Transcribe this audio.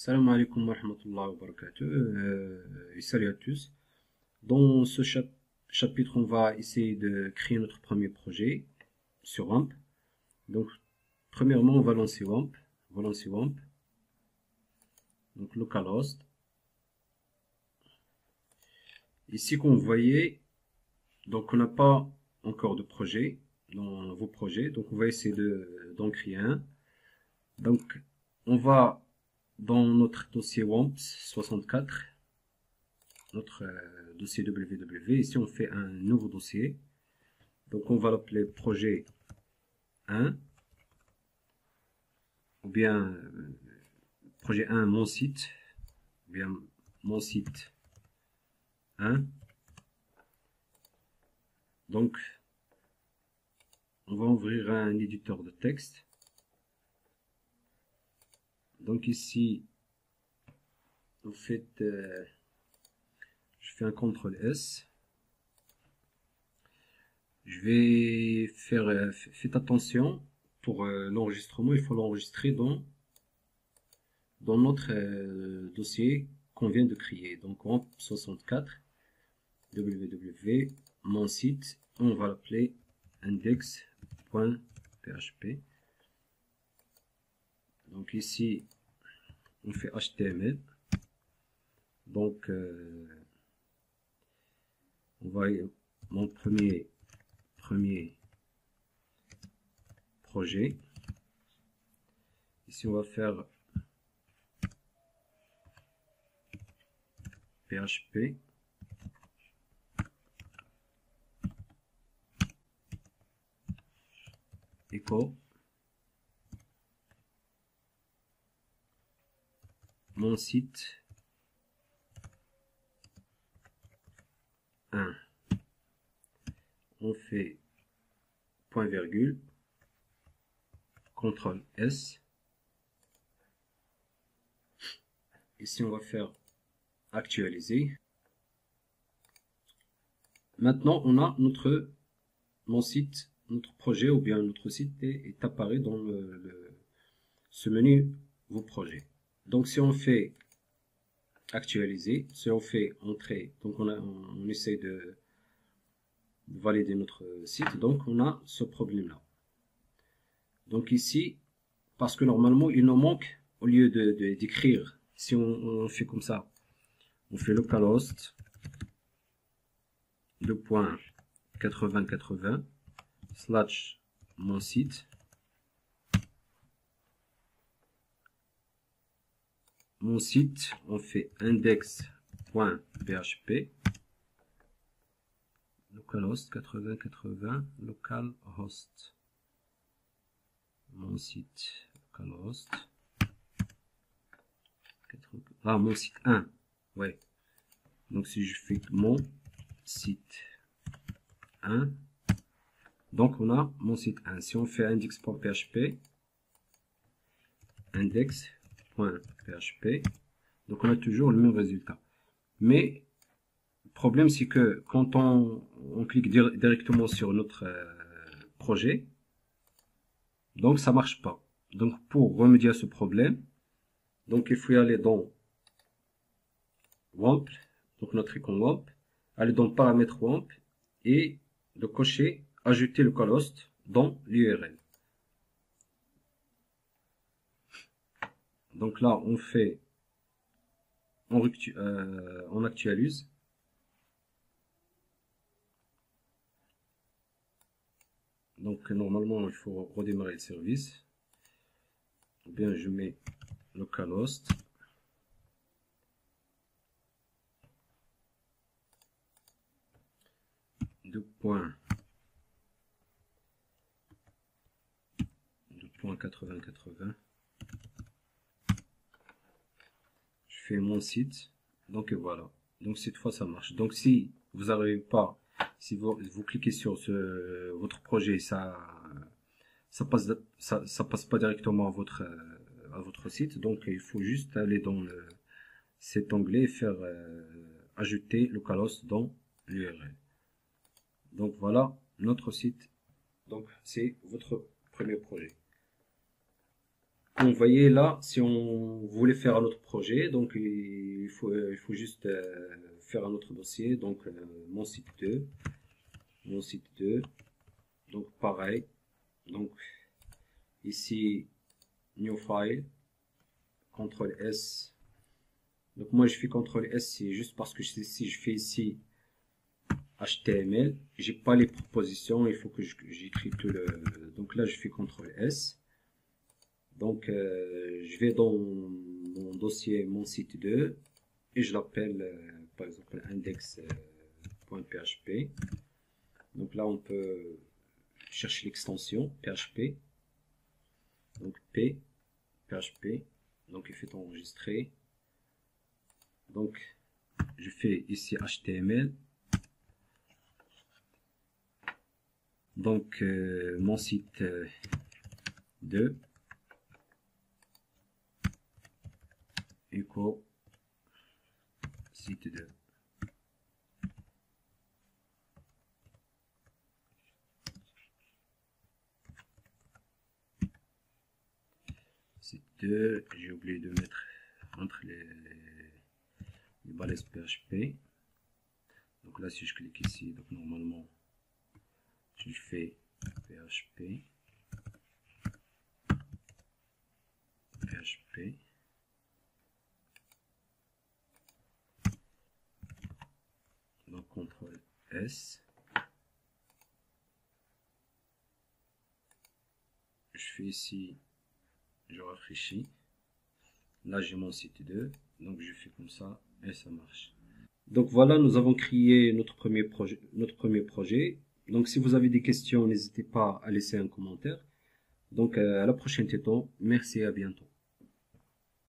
Salam alaikum wa rahmatullahi wa barakatuh. Et salut à tous. Dans ce chapitre, on va essayer de créer notre premier projet sur WAMP. Donc, premièrement, on va lancer WAMP. On va lancer WAMP. Donc, localhost. Ici, comme vous voyez, donc on n'a pas encore de projet dans vos projets. Donc, on va essayer d'en créer un. Donc, on va dans notre dossier WAMP 64, notre dossier www. Ici, on fait un nouveau dossier. Donc, on va l'appeler projet 1 ou bien projet 1 mon site, ou bien mon site 1. Donc, on va ouvrir un éditeur de texte. Donc ici, vous faites, je fais un CTRL S. Je vais faire, faites attention pour l'enregistrement, il faut l'enregistrer dans notre dossier qu'on vient de créer. Donc WAMP 64 www mon site, on va l'appeler index.php. Donc ici, on fait HTML. Donc, on va mon premier projet. Ici, on va faire PHP. Echo. Mon site 1. On fait point virgule, CTRL S. Ici, on va faire actualiser. Maintenant, on a mon site, notre projet ou bien notre site est apparu dans ce menu vos projets. Donc, si on fait actualiser, si on fait entrer, donc on essaie de valider notre site, donc on a ce problème là. Donc ici, parce que normalement il nous manque, au lieu d'écrire, si on fait comme ça, on fait localhost 2.8080 slash mon site, on fait index.php localhost 8080 localhost mon site localhost mon site 1, ouais. Donc si je fais mon site 1, donc on a mon site 1. Si on fait index.php index.php, donc on a toujours le même résultat. Mais le problème, c'est que quand on clique directement sur notre projet, donc ça marche pas. Donc pour remédier à ce problème, donc il faut y aller dans WAMP, donc notre icône WAMP, aller dans paramètres WAMP et de cocher ajouter le localhost dans l'URL. Donc là, on actualise. Donc normalement, il faut redémarrer le service. Ou bien je mets localhost. .8080. Je fais mon site. Donc voilà. Donc cette fois ça marche. Donc si vous n'arrivez pas, si vous cliquez sur votre projet, ça passe pas directement à votre site. Donc il faut juste aller dans cet onglet et faire ajouter localhost dans l'URL. Donc voilà notre site. Donc c'est votre premier projet. vous voyez là, si on voulait faire un autre projet, donc il faut juste faire un autre dossier. Donc mon site 2, donc pareil. Donc ici new file, CTRL S. Donc moi je fais CTRL S, c'est juste parce que si je fais ici HTML, j'ai pas les propositions, il faut que j'écris tout le. Donc là je fais CTRL S. Donc je vais dans mon dossier mon site 2 et je l'appelle par exemple index.php. Donc là on peut chercher l'extension PHP. Donc P PHP. Donc il fait enregistrer. Donc je fais ici HTML. Donc mon site 2 echo site 2. Site 2, j'ai oublié de mettre entre les balaises PHP. Donc là si je clique ici, donc normalement je fais PHP. Donc CTRL S. Je fais ici, je rafraîchis. Là j'ai mon site 2. Donc je fais comme ça et ça marche. Donc voilà, nous avons créé notre premier projet. Donc si vous avez des questions, n'hésitez pas à laisser un commentaire. Donc à la prochaine tuto. Merci et à bientôt.